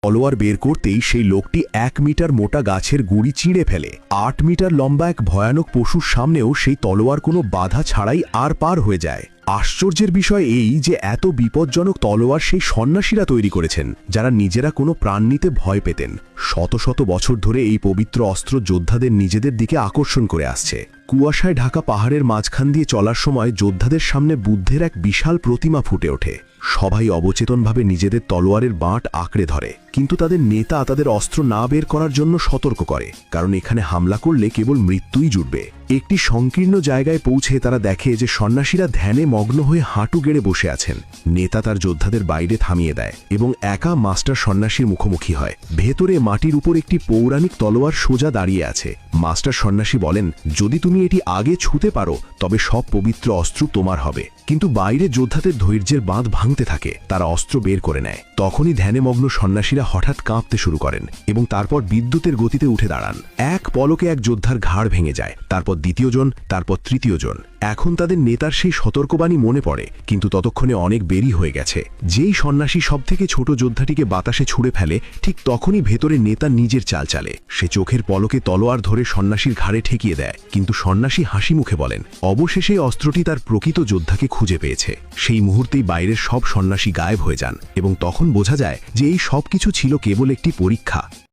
তলোয়ার বের করতেই সেই লোকটি 1 মিটার মোটা গাছের গুড়ি চিঁড়ে ফেলে। 8 মিটার লম্বা এক ভয়ানক পশুর সামনেও সেই তলোয়ার কোনো বাধা ছাড়াই আর পার হয়ে যায়। আশ্চর্যের বিষয় এই যে এত বিপজ্জনক তলোয়ার সেই সন্ন্যাসীরা তৈরি করেছেন, যারা নিজেরা কোনো প্রাণ নিতে ভয় পেতেন। শত শত বছর ধরে এই পবিত্র অস্ত্র যোদ্ধাদের নিজেদের দিকে আকর্ষণ করে আসছে। কুয়াশায় ঢাকা পাহাড়ের মাঝখান দিয়ে চলার সময় যোদ্ধাদের সামনে বুদ্ধের এক বিশাল প্রতিমা ফুটে ওঠে। সবাই অবচেতনভাবে নিজেদের তলোয়ারের বাঁট আঁকড়ে ধরে, কিন্তু তাদের নেতা তাদের অস্ত্র না বের করার জন্য সতর্ক করে, কারণ এখানে হামলা করলে কেবল মৃত্যুই জুটবে। একটি সংকীর্ণ জায়গায় পৌঁছে তারা দেখে যে সন্ন্যাসীরা ধ্যানে মগ্ন হয়ে হাঁটু গেড়ে বসে আছেন। নেতা তার যোদ্ধাদের বাইরে থামিয়ে দেয় এবং একা মাস্টার সন্ন্যাসীর মুখোমুখি হয়। ভেতরে মাটির উপর একটি পৌরাণিক তলোয়ার সোজা দাঁড়িয়ে আছে। মাস্টার সন্ন্যাসী বলেন, যদি তুমি এটি আগে ছুঁতে পারো তবে সব পবিত্র অস্ত্র তোমার হবে। কিন্তু বাইরে যোদ্ধাদের ধৈর্যের বাঁধ ভাঙতে থাকে, তারা অস্ত্র বের করে নেয়। তখনই ধ্যানেমগ্ন সন্ন্যাসীরা হঠাৎ কাঁপতে শুরু করেন এবং তারপর বিদ্যুতের গতিতে উঠে দাঁড়ান। এক পলকে এক যোদ্ধার ঘাড় ভেঙে যায়, তারপর দ্বিতীয়জন, তারপর তৃতীয়জন। এখন তাদের নেতার সেই সতর্কবাণী মনে পড়ে, কিন্তু ততক্ষণে অনেক দেরি হয়ে গেছে। যেই সন্ন্যাসী সবথেকে ছোট যোদ্ধাটিকে বাতাসে ছুঁড়ে ফেলে, ঠিক তখনই ভেতরে নেতা নিজের চাল চালে। সে চোখের পলকে তলোয়ার ধরে সন্ন্যাসীর ঘাড়ে ঠেকিয়ে দেয়, কিন্তু সন্ন্যাসী হাসি মুখে বলেন, অবশেষে অস্ত্রটি তার প্রকৃত যোদ্ধাকে খুঁজে পেয়েছে। সেই মুহূর্তেই বাইরের সব সন্ন্যাসী গায়েব হয়ে যান এবং তখন বোঝা যায় যে এই সব কিছু ছিল কেবল একটি পরীক্ষা।